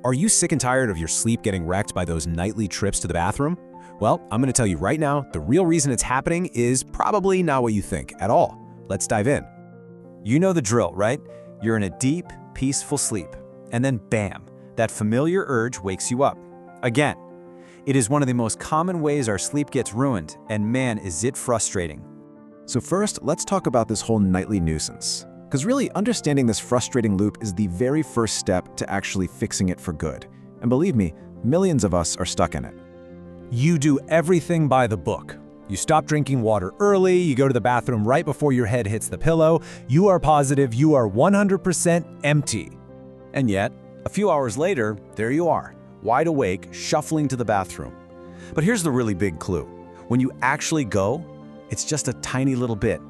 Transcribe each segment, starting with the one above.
Are you sick and tired of your sleep getting wrecked by those nightly trips to the bathroom? Well, I'm going to tell you right now, the real reason it's happening is probably not what you think at all. Let's dive in. You know the drill, right? You're in a deep, peaceful sleep, and then bam, that familiar urge wakes you up. Again. It is one of the most common ways our sleep gets ruined, and man, is it frustrating. So first, let's talk about this whole nightly nuisance. Because really, understanding this frustrating loop is the very first step to actually fixing it for good. And believe me, millions of us are stuck in it. You do everything by the book. You stop drinking water early, you go to the bathroom right before your head hits the pillow, you are positive you are 100% empty. And yet, a few hours later, there you are, wide awake, shuffling to the bathroom. But here's the really big clue. When you actually go, it's just a tiny little bit.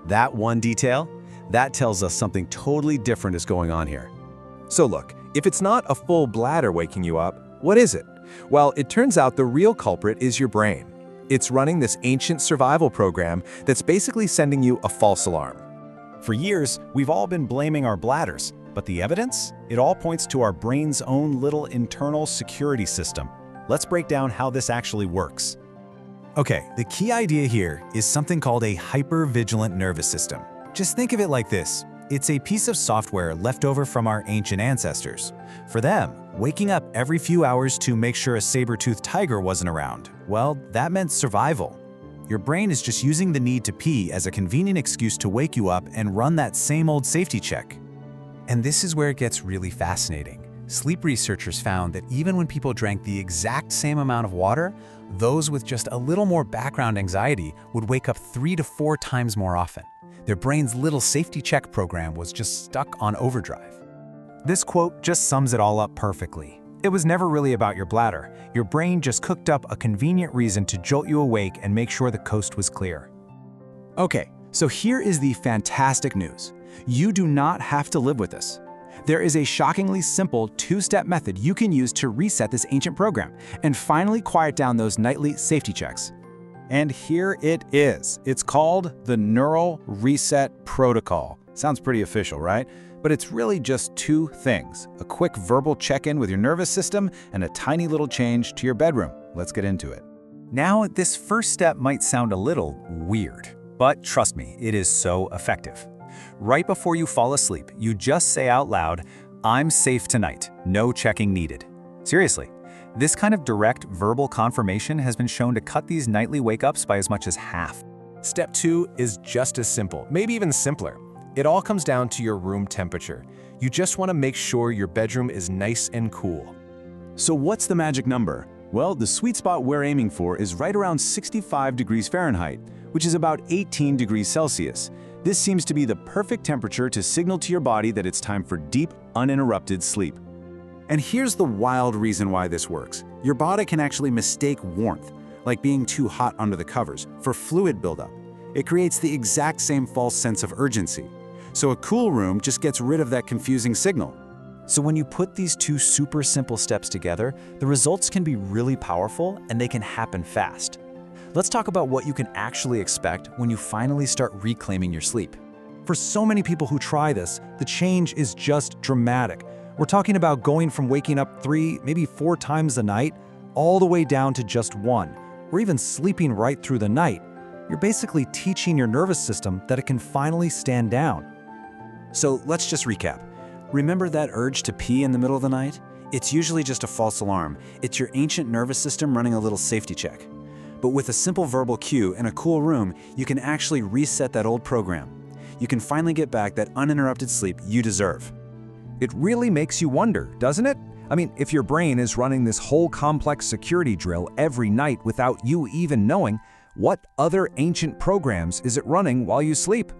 That one detail, that tells us something totally different is going on here. So look, if it's not a full bladder waking you up, what is it? Well, it turns out the real culprit is your brain. It's running this ancient survival program that's basically sending you a false alarm. For years, we've all been blaming our bladders, but the evidence? It all points to our brain's own little internal security system. Let's break down how this actually works. Okay, the key idea here is something called a hypervigilant nervous system. Just think of it like this. It's a piece of software left over from our ancient ancestors. For them, waking up every few hours to make sure a saber-toothed tiger wasn't around, well, that meant survival. Your brain is just using the need to pee as a convenient excuse to wake you up and run that same old safety check. And this is where it gets really fascinating. Sleep researchers found that even when people drank the exact same amount of water, those with just a little more background anxiety would wake up 3 to 4 times more often. Their brain's little safety check program was just stuck on overdrive. This quote just sums it all up perfectly. It was never really about your bladder. Your brain just cooked up a convenient reason to jolt you awake and make sure the coast was clear. Okay, so here is the fantastic news. You do not have to live with this. There is a shockingly simple 2-step method you can use to reset this ancient program and finally quiet down those nightly safety checks. And here it is. It's called the Neural Reset Protocol. Sounds pretty official, right? But it's really just 2 things: a quick verbal check-in with your nervous system and a tiny little change to your bedroom. Let's get into it. Now, this first step might sound a little weird, but trust me, it is so effective. Right before you fall asleep, you just say out loud, "I'm safe tonight, no checking needed." Seriously, this kind of direct verbal confirmation has been shown to cut these nightly wake-ups by as much as half. Step 2 is just as simple, maybe even simpler. It all comes down to your room temperature. You just want to make sure your bedroom is nice and cool. So what's the magic number? Well, the sweet spot we're aiming for is right around 65 degrees Fahrenheit, which is about 18 degrees Celsius. This seems to be the perfect temperature to signal to your body that it's time for deep, uninterrupted sleep. And here's the wild reason why this works. Your body can actually mistake warmth, like being too hot under the covers, for fluid buildup. It creates the exact same false sense of urgency. So a cool room just gets rid of that confusing signal. So when you put these 2 super simple steps together, the results can be really powerful and they can happen fast. Let's talk about what you can actually expect when you finally start reclaiming your sleep. For so many people who try this, the change is just dramatic. We're talking about going from waking up 3, maybe 4 times a night, all the way down to just 1, or even sleeping right through the night. You're basically teaching your nervous system that it can finally stand down. So let's just recap. Remember that urge to pee in the middle of the night? It's usually just a false alarm. It's your ancient nervous system running a little safety check. But with a simple verbal cue and a cool room, you can actually reset that old program. You can finally get back that uninterrupted sleep you deserve. It really makes you wonder, doesn't it? I mean, if your brain is running this whole complex security drill every night without you even knowing, what other ancient programs is it running while you sleep?